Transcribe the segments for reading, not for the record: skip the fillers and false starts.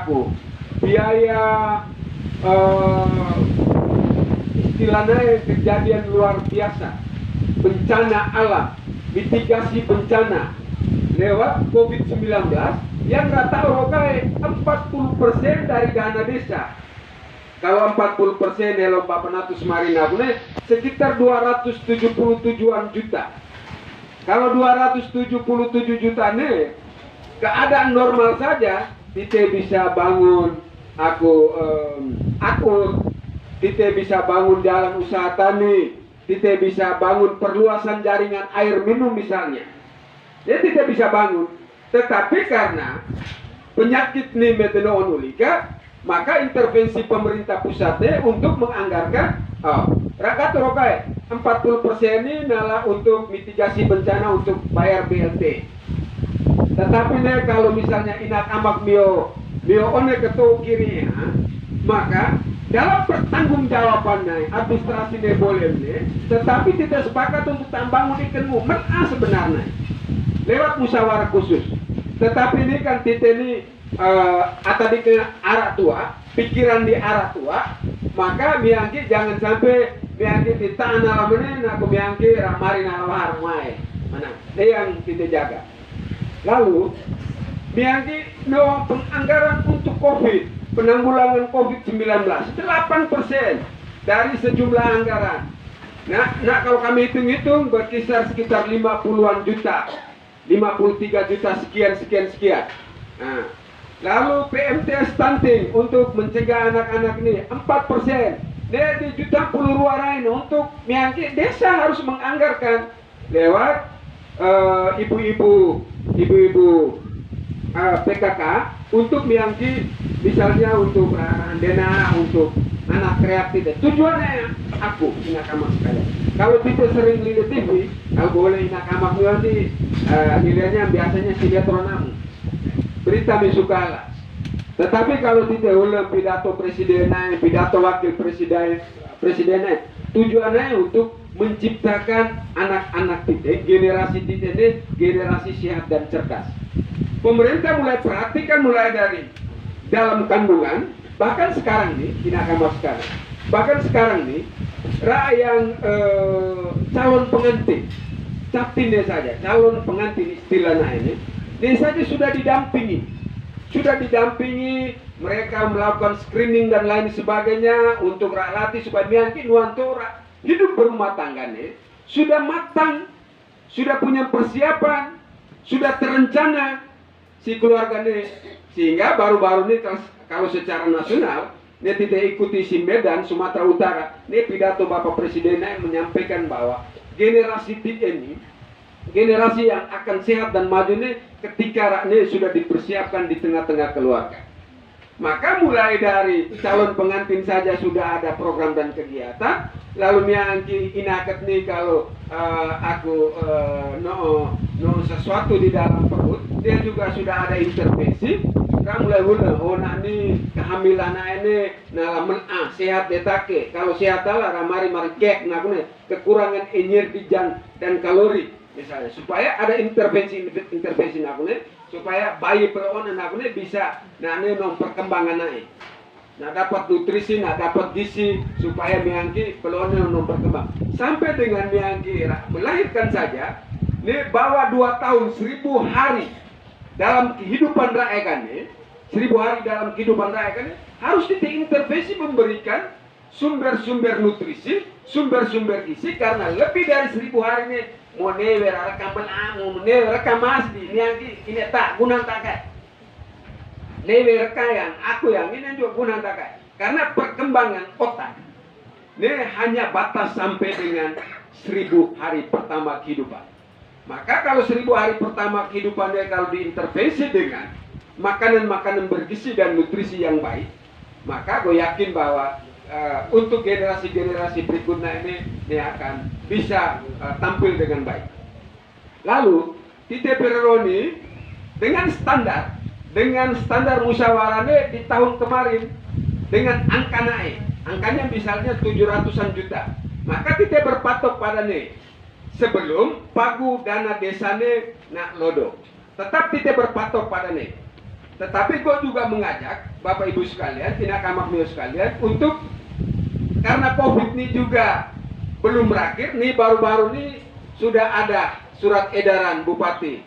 aku biaya istilahnya kejadian luar biasa, bencana alam, mitigasi bencana lewat COVID-19 yang rata rokai 40% dari dana desa. Kalau 40% kalau Bapak Natus Marina sekitar 277-an juta. Kalau 277 juta nih keadaan normal saja, kita bisa bangun akur, kita bisa bangun jalan usaha tani, kita bisa bangun perluasan jaringan air minum misalnya. Ya kita bisa bangun. Tetapi karena penyakit ini meteonulika, maka intervensi pemerintah pusatnya untuk menganggarkan rakyat rokai 40% ini adalah untuk mitigasi bencana untuk bayar BLT. Tetapi nih kalau misalnya inak amak mio one ketua kiri maka dalam pertanggungjawabannya administrasi nih boleh nih, tetapi tidak sepakat untuk tambangun ikan sebenarnya lewat musyawarah khusus. Tetapi ini kan kita ini tadi ke arah tua, pikiran di arah tua, maka miangki jangan sampai miangki di tanah lamanya aku miangki ramari narawar mai mana yang kita jaga. Lalu miangki no penganggaran untuk COVID, penanggulangan COVID-19 8% dari sejumlah anggaran. Nah kalau kami hitung-hitung berkisar sekitar 50-an juta, 53 juta sekian. Nah, lalu PMT stunting untuk mencegah anak-anak ini 4%. Dari juta puluh ruarain untuk miangki desa harus menganggarkan lewat ibu-ibu PKK untuk miangki misalnya untuk dana untuk anak kreatif. Tujuannya aku inakamak sekalian. Kalau kita sering lihat TV, kalau boleh inakamak nanti nilainya biasanya sinetron berita misukala. Tetapi kalau tidak ulang pidato presiden, pidato wakil presiden, tujuannya untuk menciptakan anak-anak kita, generasi kita ini generasi sehat dan cerdas. Pemerintah mulai perhatikan mulai dari dalam kandungan, bahkan sekarang nih, bahkan sekarang nih, rakyat calon pengantin, captinnya saja, calon pengantin istilahnya ini saja sudah didampingi, mereka melakukan screening dan lain sebagainya untuk latih supaya miangki nuanto hidup berumah tangganya sudah matang, sudah punya persiapan, sudah terencana si keluarganya, sehingga baru-baru ini kalau secara nasional dia tidak ikuti si Medan, Sumatera Utara, ini pidato Bapak Presiden menyampaikan bahwa generasi ini generasi yang akan sehat dan maju ini ketika ini sudah dipersiapkan di tengah-tengah keluarga. Maka mulai dari calon pengantin saja sudah ada program dan kegiatan. Lalu miangki inakat nih kalau aku sesuatu di dalam perut, dia juga sudah ada intervensi. Kan mulai ini kehamilan ini sehat detake. Kalau sehat lah ramari markek kekurangan energi dan kalori. Misalnya supaya ada intervensi supaya bayi peronan bisa perkembangan naik. Dapat nutrisi, dapat gizi supaya miangki peronan berkembang. Sampai dengan miangki melahirkan saja, ini bawa 2 tahun 1000 hari dalam kehidupan rakyat ini, 1000 hari dalam kehidupan rakyat ini harus diintervensi memberikan sumber-sumber nutrisi, sumber-sumber gizi karena lebih dari 1000 hari ini rekam asli ini tak guna takai yang aku yang ini juga guna takai karena perkembangan otak ini hanya batas sampai dengan 1000 hari pertama kehidupan. Maka kalau 1000 hari pertama kehidupannya kalau diintervensi dengan makanan-makanan bergizi dan nutrisi yang baik, maka gue yakin bahwa untuk generasi-generasi berikutnya ini akan bisa tampil dengan baik. Lalu kita peroni dengan standar musyawarahnya di tahun kemarin dengan angka naik, angkanya misalnya 700-an juta. Maka kita berpatok pada nih sebelum pagu dana desane nak lodo. Tetap kita berpatok pada nih Tetapi gue juga mengajak Bapak Ibu sekalian, Tina Kamak Mio sekalian, untuk karena COVID ini juga belum berakhir, nih baru-baru ini sudah ada surat edaran Bupati.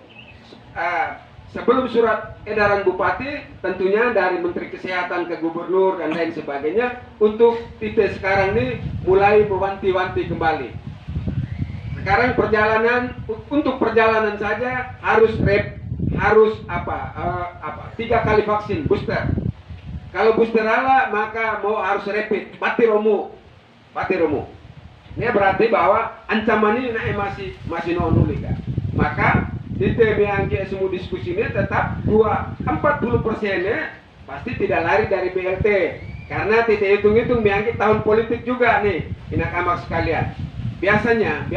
Sebelum surat edaran Bupati, tentunya dari Menteri Kesehatan ke Gubernur dan lain sebagainya, untuk titik sekarang ini mulai mewanti-wanti kembali. Sekarang untuk perjalanan saja harus 3 kali vaksin booster. Kalau booster ala maka harus rapid patiromu. Ini berarti bahwa ancaman ini masih nol kan. Maka di yang semua diskusi ini tetap 40% pasti tidak lari dari BLT, karena tidak hitung-hitung biangki tahun politik juga nih, Inakamak sekalian. Biasanya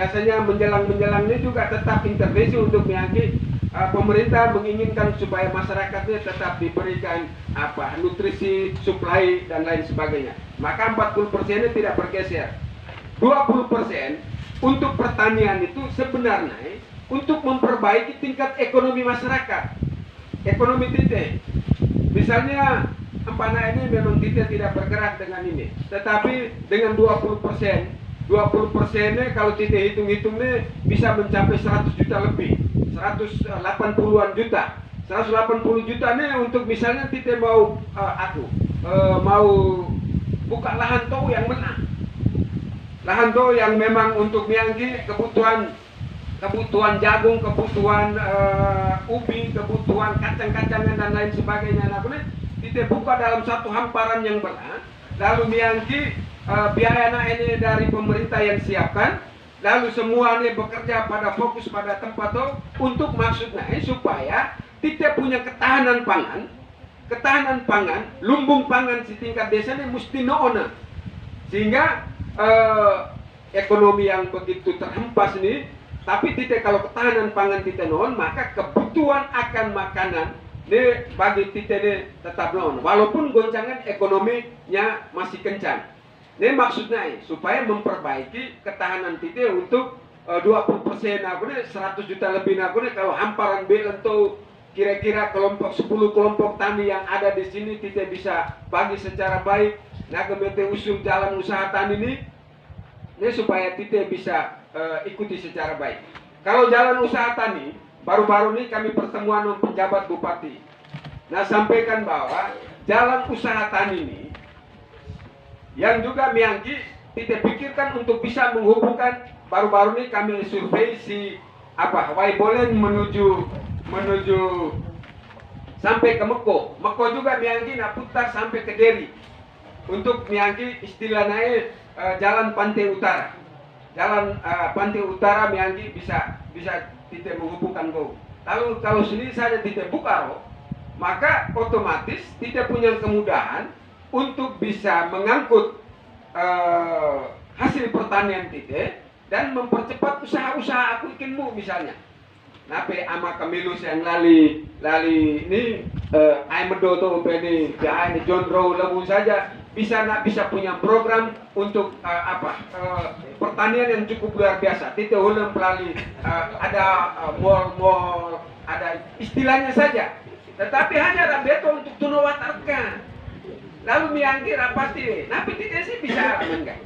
menjelang ini juga tetap intervensi untuk biangki pemerintah menginginkan supaya masyarakatnya tetap diberikan nutrisi, suplai dan lain sebagainya. Maka 40% ini tidak bergeser. 20% untuk pertanian itu sebenarnya untuk memperbaiki tingkat ekonomi masyarakat, ekonomi titik. Misalnya ini memang titik tidak bergerak dengan ini, tetapi dengan 20%, 20%-nya kalau titik hitung-hitungnya bisa mencapai 100 juta lebih, 180-an juta. 180 juta nih untuk misalnya titik mau buka lahan tau yang menang. Lahan tau yang memang untuk mianggi kebutuhan jagung, kebutuhan ubi, kebutuhan kacang-kacangan dan lain sebagainya. Nah, kita buka dalam satu hamparan yang berat, lalu miangki biaya ini dari pemerintah yang siapkan, lalu semua ini bekerja pada fokus pada tempat itu untuk maksudnya supaya kita punya ketahanan pangan, lumbung pangan di tingkat desa ini mesti noona, sehingga ekonomi yang begitu terhempas ini. Tapi tidak, kalau ketahanan pangan tidak non, maka kebutuhan akan makanan ini bagi kita ini tetap non, walaupun goncangan ekonominya masih kencang. Ini maksudnya supaya memperbaiki ketahanan kita untuk 20% aku nih 100 juta lebih aku nih, kalau hamparan untuk kira-kira 10 kelompok tani yang ada di sini kita bisa bagi secara baik. Nah, kemudian usul jalan usaha tani ini supaya kita bisa ikuti secara baik. Kalau jalan usaha tani, baru-baru ini kami pertemuan dengan penjabat bupati. Nah, sampaikan bahwa jalan usaha tani ini yang juga miangki kita pikirkan untuk bisa menghubungkan. Baru-baru ini kami survei Waibolen menuju sampai ke Meko juga miangki putar sampai ke Deri untuk miangki istilahnya jalan pantai utara. Pantai utara miangki bisa tidak menghubungkan go. Lalu kalau sini saja tidak buka maka otomatis tidak punya kemudahan untuk bisa mengangkut hasil pertanian kita dan mempercepat usaha-usaha aku ikanmu misalnya. Nape ama Kamilus yang lali ini Aimedo tuh ini ini John Rowe lagu saja bisa punya program untuk pertanian yang cukup luar biasa. Tidak ulang melalui ada mall, ada istilahnya saja. Tetapi hanya rambeto untuk tunawatarkan. Lalu miangki rapati, tapi tidak sih bisa enggak?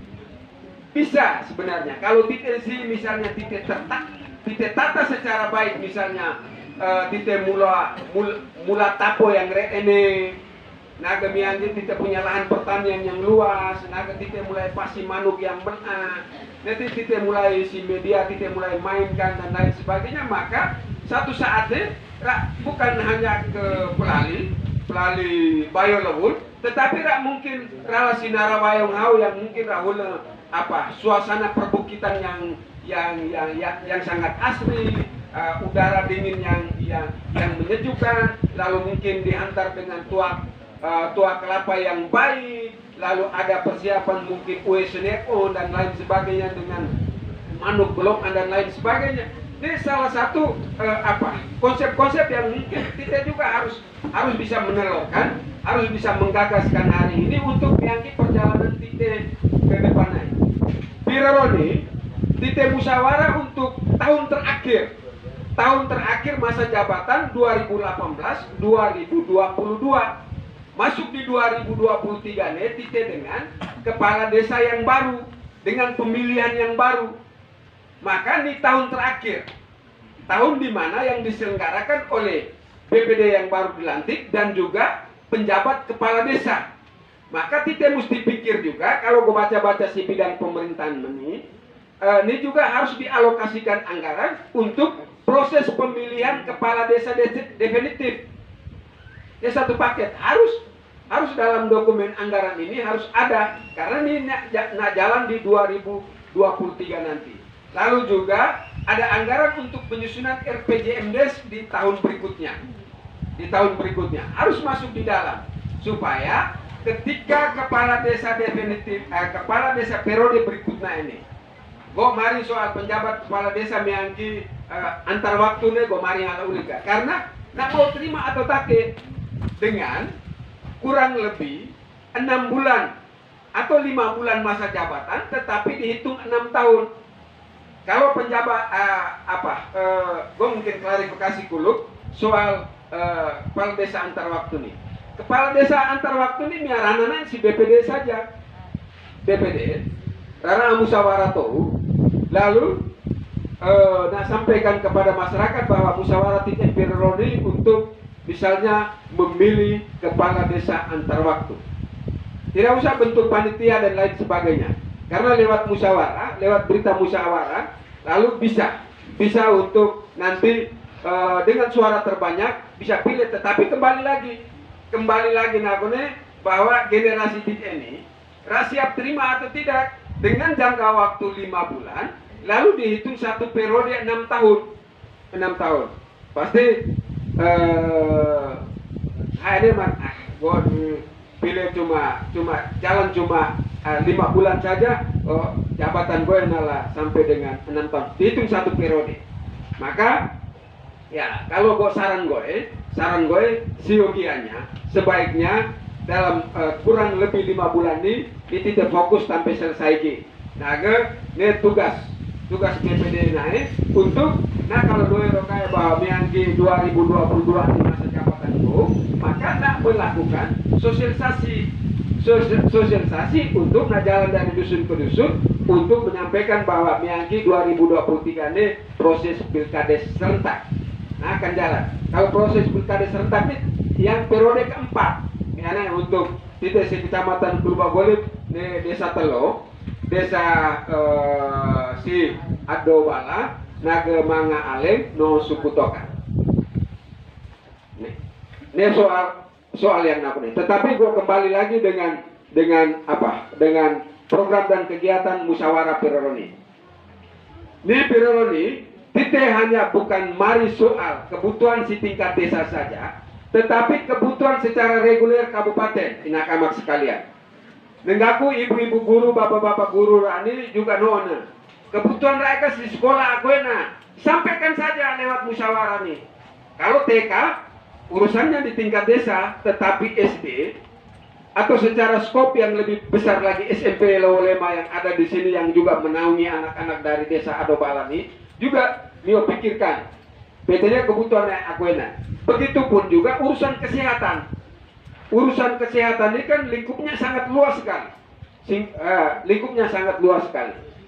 Bisa sebenarnya. Kalau tidak sih misalnya tidak tata secara baik, misalnya tidak mula tapo yang ini. Naga miangki tidak punya lahan pertanian yang luas, naga tidak mulai pasi manuk yang benar, nanti tidak mulai si media tidak mulai mainkan dan lain sebagainya, maka satu saatnya bukan hanya ke pelali Bayolawul, tetapi mungkin rala sinara bayong hau yang mungkin rahul suasana perbukitan yang sangat asri, udara dingin yang menyejukkan, lalu mungkin diantar dengan tua kelapa yang baik, lalu ada persiapan mungkin kue seneko dan lain sebagainya dengan manuk belum dan lain sebagainya. Ini salah satu konsep-konsep yang mungkin kita juga harus bisa menelurkan, harus bisa menggagaskan hari ini untuk miangki perjalanan kita ke depannya. Biraroni, titik musyawarah untuk tahun terakhir tahun terakhir masa jabatan 2018-2022. Masuk di 2023 nih tite dengan kepala desa yang baru, dengan pemilihan yang baru. Maka di tahun terakhir, tahun di mana yang diselenggarakan oleh BPD yang baru dilantik dan juga penjabat kepala desa. Maka kita mesti pikir juga, kalau gue baca-baca si bidang pemerintahan ini juga harus dialokasikan anggaran untuk proses pemilihan kepala desa definitif. Ya, satu paket harus dalam dokumen anggaran ini harus ada, karena ini nak jalan di 2023 nanti. Lalu juga ada anggaran untuk penyusunan RPJMDes di tahun berikutnya. Di tahun berikutnya harus masuk di dalam, supaya ketika kepala desa definitif, kepala desa periode berikutnya ini, go mari soal penjabat kepala desa miangki antar waktunya go mari ala ulika, karena nak mau terima atau take dengan kurang lebih 6 bulan atau 5 bulan masa jabatan, tetapi dihitung 6 tahun. Kalau penjabat gue mungkin klarifikasi kuluk soal kepala desa antar waktu nih. Kepala desa antar waktu ini miarana si BPD saja. BPD karena musyawarah tahu, lalu sampaikan kepada masyarakat bahwa musyawarah titik periode untuk misalnya memilih kepala desa antar waktu. Tidak usah bentuk panitia dan lain sebagainya. Karena lewat musyawarah, lewat berita musyawarah, lalu bisa untuk nanti dengan suara terbanyak bisa pilih. Tetapi kembali lagi nagone bahwa generasi ini siap terima atau tidak dengan jangka waktu 5 bulan, lalu dihitung satu periode 6 tahun. Pasti pilih cuma jalan 5 bulan saja, jabatan gue nalah sampai dengan 6 tahun, dihitung satu periode. Maka ya kalau gue saran gue siogianya sebaiknya dalam kurang lebih 5 bulan ini tidak fokus sampai selesai ini tugas BPD naik untuk kalau doi rokai bahwa miangki 2022 di masa jabatan itu, maka nak melakukan sosialisasi untuk jalan dari dusun ke dusun untuk menyampaikan bahwa miangki 2023 ini proses pilkades serentak. Akan jalan. Kalau proses pilkades serentak ini yang periode keempat, untuk di desa kecamatan Purwogolip, desa Telo, desa si Adobala, Naga Manga Aleng, no Sukutoka. Ini soal yang apa nih? Tetapi gue kembali lagi dengan program dan kegiatan musyawarah Piroroni. Ini Piroroni, kita hanya bukan mari soal kebutuhan si tingkat desa saja, tetapi kebutuhan secara reguler kabupaten, inakamak sekalian. Nengaku ibu-ibu guru, bapak-bapak guru ini juga nona. Kebutuhan mereka di sekolah aku sampaikan saja lewat musyawarah nih. Kalau TK urusannya di tingkat desa, tetapi SD atau secara skop yang lebih besar lagi SMP Lewolema yang ada di sini yang juga menaungi anak-anak dari desa Adobala ini juga Mio pikirkan. PT-nya kebutuhan aku Begitupun juga urusan kesehatan. Urusan kesehatan ini kan lingkupnya sangat luas sekali.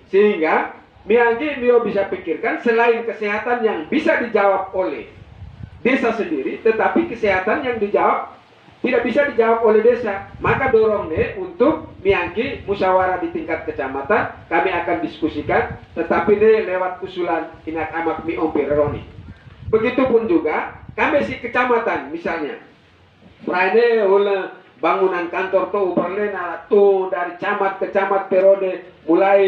Sehingga Mio bisa pikirkan selain kesehatan yang bisa dijawab oleh desa sendiri, tetapi kesehatan yang tidak bisa dijawab oleh desa, maka dorong untuk Miangki musyawarah di tingkat kecamatan kami akan diskusikan, tetapi lewat usulan Inak Amak Mi Ompironi. Begitupun juga kami si kecamatan misalnya, bangunan kantor tuh dari camat ke camat periode mulai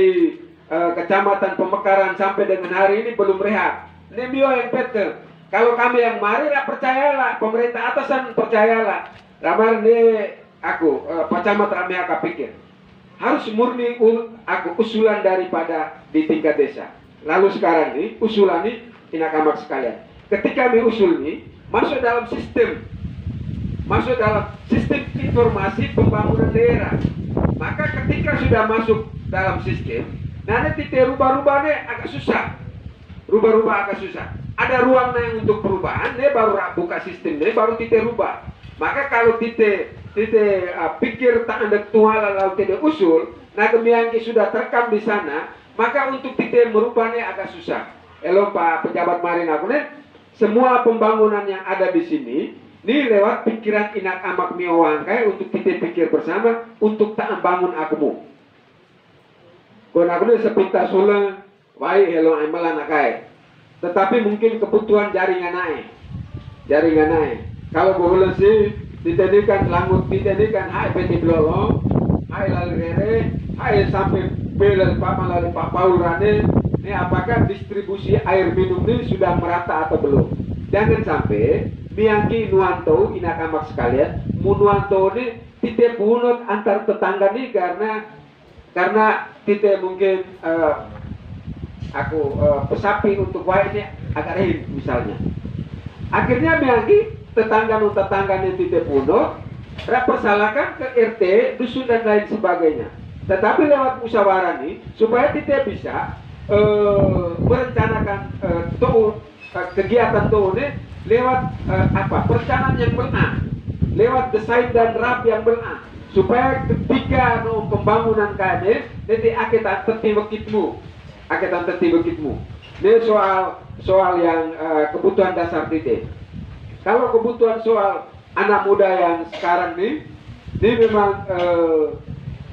kecamatan Pemekaran sampai dengan hari ini belum rehab. Ini Mio yang pete. Kalau kami yang mari percayalah, pemerintah atasan percayalah. Ramar ini Pak Camat Rame akan pikir harus murni usulan daripada di tingkat desa. Lalu sekarang ini usulan ini inakamak sekalian. Ketika kami usul ini masuk dalam sistem informasi pembangunan daerah. Maka ketika sudah masuk dalam sistem, nanti rubah-rubahnya agak susah. ada ruang yang untuk perubahan, dia baru buka sistem, dia baru tite rubah. Maka kalau tite pikir tak ada tual lalu tite usul, nah kemudian sudah terekam di sana, maka untuk tite merubahnya agak susah. Elo Pak pejabat marin aku nih, semua pembangunan yang ada di sini, ini lewat pikiran inak amak miowang kayak untuk tite pikir bersama, untuk tak bangun akumu. Kon aku nih sepintas ulang, baik elo amalan akai. Tetapi mungkin kebutuhan jaringan naik. Kalau boleh sih, ditenikan langut, ditenikan hai PT Blolong, hai Lalirere, hai sampai belal Pak melalui Pak Paul Rane. Ini apakah distribusi air minum ini sudah merata atau belum? Jangan sampai Miangki Nuanto, inakamak sekalian, Munuanto ini tite punut antar tetangga nih karena tite mungkin pesapi untuk wainnya agak rehin misalnya. Akhirnya Miangki tetangga nih tite punut, persalahkan ke RT, dusun dan lain sebagainya. Tetapi lewat musyawarah nih, supaya tite bisa merencanakan kegiatan ini lewat perencanaan yang benar, lewat desain dan rap yang benar, supaya ketika pembangunan kami nanti akan tertibukitmu. Ini soal yang kebutuhan dasar titik. Kalau kebutuhan soal anak muda yang sekarang ini memang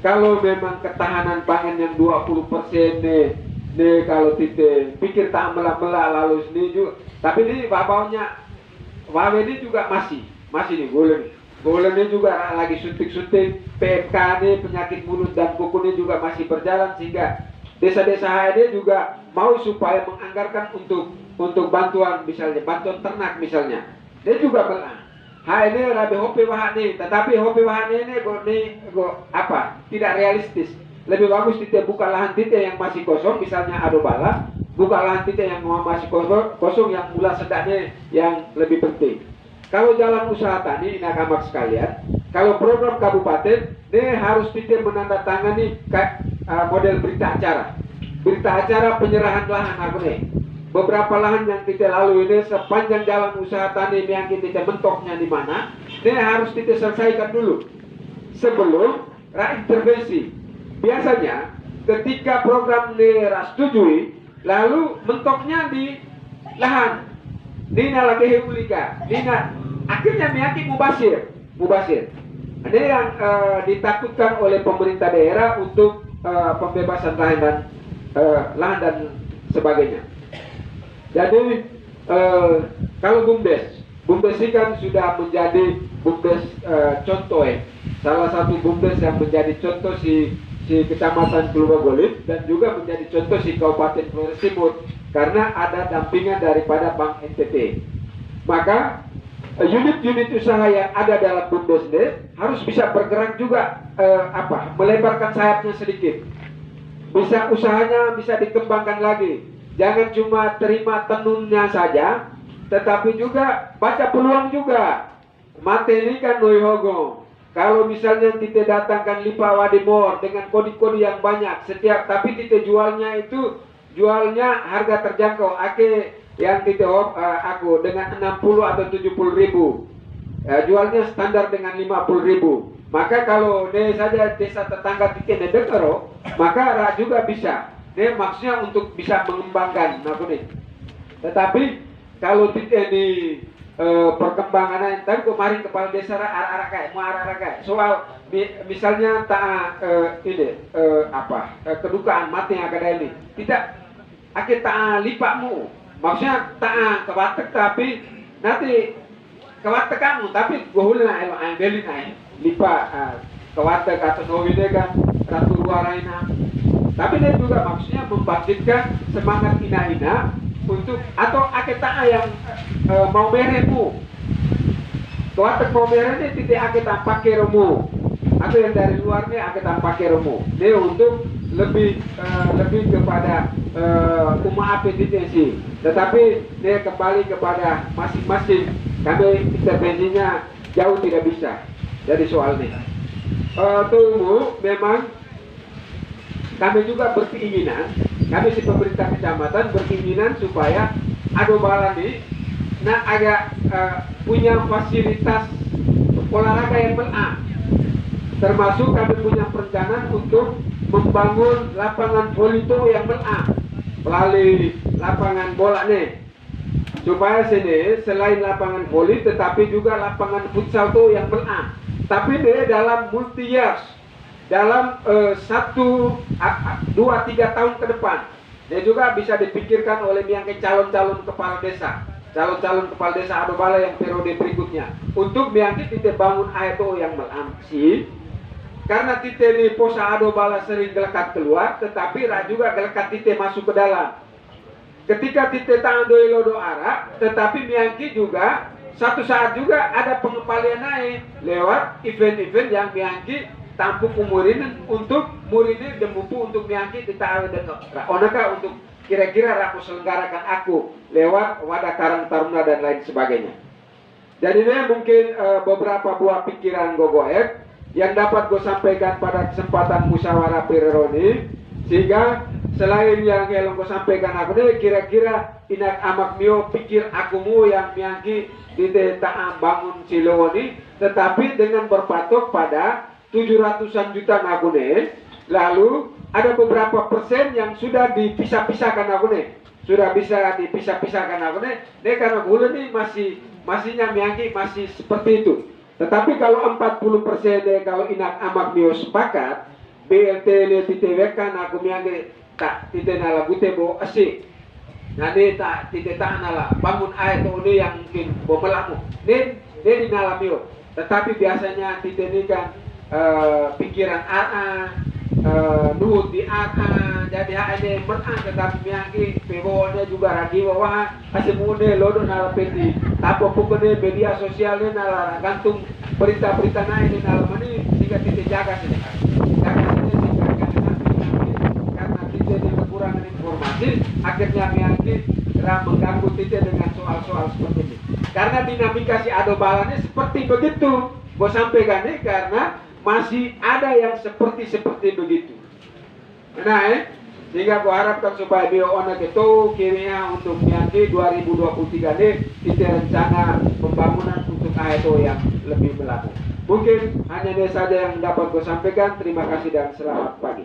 kalau memang ketahanan pangan yang 20% nih kalau titik pikir tak melah lalu sini juga. Tapi ini bapaknya Wawe ini juga masih nih Golen ini juga lagi suntik PMK ini penyakit mulut dan kuku ini juga masih berjalan, sehingga desa-desa HED juga mau supaya menganggarkan untuk bantuan, misalnya bantuan ternak misalnya. Dia juga bilang HED rabi hobi wahani, tetapi hobi wahani ini tidak realistis. Lebih bagus kita buka lahan titik yang masih kosong, misalnya ado bala, buka lahan titik yang masih kosong yang mula sedaknya yang lebih penting. Kalau jalan usaha tani, nakamak sekalian, kalau program kabupaten, dia harus titik menandatangani model berita acara penyerahan lahan aku nih. Beberapa lahan yang kita lalui ini sepanjang jalan usaha tani yang kita mentoknya di mana, dia harus kita selesaikan dulu sebelum intervensi. Biasanya ketika program disetujui, lalu mentoknya di lahan Nina lagi heulika, Nina akhirnya meyakini mubasir. Ada yang ditakutkan oleh pemerintah daerah untuk pembebasan lahan dan sebagainya. Jadi kalau BUMDes ini kan sudah menjadi BUMDes contoh salah satu BUMDes yang menjadi contoh si Kecamatan Klubagolit dan juga menjadi contoh si Kabupaten Flores Timur karena ada dampingan daripada Bank NTT. Maka unit-unit usaha yang ada dalam BUMDes ini harus bisa bergerak juga melebarkan sayapnya sedikit. Bisa usahanya bisa dikembangkan lagi. Jangan cuma terima tenunnya saja, tetapi juga baca peluang juga. Materi kan noihogo. Kalau misalnya kita datangkan Lipa Wadimor dengan kode-kode yang banyak setiap, tapi kita jualnya harga terjangkau. Yang kita aku dengan 60 atau 70 ribu, jualnya standar dengan 50 ribu. Maka kalau desa tetangga kita dengar, maka juga bisa. Dia maksudnya untuk bisa mengembangkan, Tetapi kalau tidak di perkembangan tadi kemarin kepala desa arah-arah kayak soal misalnya kedukaan mati yang ada ini tidak tak lipakmu, maksudnya tak kewatek tapi nanti kewatek kamu tapi gohulna belin lipa kewatek atau nohide kan ratu luaraina, tapi dia juga maksudnya membangkitkan semangat ina-ina untuk atau aketa yang mau meremu kewatek mau meremu tidak aketa pakai remu atau yang dari luarnya aketa pakai remu dia untuk lebih kepada umat apetitensi, tetapi dia kembali kepada masing-masing. Kami intervensinya jauh tidak bisa dari soal ini. Tunggu memang kami juga berkeinginan, kami si pemerintah kecamatan berkeinginan supaya Ado Bala nih, nah agak punya fasilitas olahraga yang benar. Termasuk kami punya perencanaan untuk membangun lapangan voli itu yang benar melalui lapangan bola nih, supaya sini selain lapangan voli tetapi juga lapangan futsal itu yang benar. Tapi dia dalam multi years, dalam 1, 2, 3 tahun ke depan, dia juga bisa dipikirkan oleh yang calon-calon kepala desa, calon-calon kepala desa Ado Bala yang periode berikutnya, untuk meangkit kita bangun AETO yang melamsi. Karena tite ni posa Ado Bala sering gelekat keluar, tetapi juga gelekat tite masuk ke dalam. Ketika tite tangan doi lodo arak, tetapi miangki juga satu saat juga ada pengembalian naik lewat event-event yang miangki tampuk umurin untuk muridnya dan bumbu untuk miangki kita awet dan onaka untuk kira-kira aku selenggarakan aku lewat wadah Karang Taruna dan lain sebagainya. Jadi ini mungkin beberapa buah pikiran gogoek yang dapat gue sampaikan pada kesempatan musyawarah Pireroni, sehingga selain yang gue sampaikan aku ini kira-kira inak amak mio pikir akumu yang miangki di ta'am bangun Cilowoni, tetapi dengan berpatok pada 700-an juta aku nih. Lalu ada beberapa persen yang sudah dipisah-pisahkan aku nih, sudah bisa dipisah-pisahkan aku nih. Karena bulan ini masihnya miangki masih seperti itu. Tetapi kalau 40% kalau inak amak mio sepakat, BLT ini titewekan aku miangki tak tite nala bute bo asik. Nanti tak tite tak nala bangun air tuh ini yang mungkin bo melamu. Ini di nala mio. Tetapi biasanya tite ini kan pikiran nuhut di jadi ini menang, tetapi miangki pebonya juga ragi wah asemude lodo nala peti tapo pukune media sosialnya nala gantung berita-berita naik di nala mani sehingga tite jaga sini karena tite di kekurangan informasi akhirnya miangki mengganggu tite dengan soal-soal seperti ini. Karena dinamika si Ado Bala ini seperti begitu gue sampaikan nih, karena masih ada yang seperti begitu. Nah, sehingga gue harapkan supaya bio onak itu kirinya untuk miangki 2023 ini kita rencana pembangunan untuk AETO yang lebih melaku. Mungkin hanya ini saja yang dapat gue sampaikan. Terima kasih dan selamat pagi.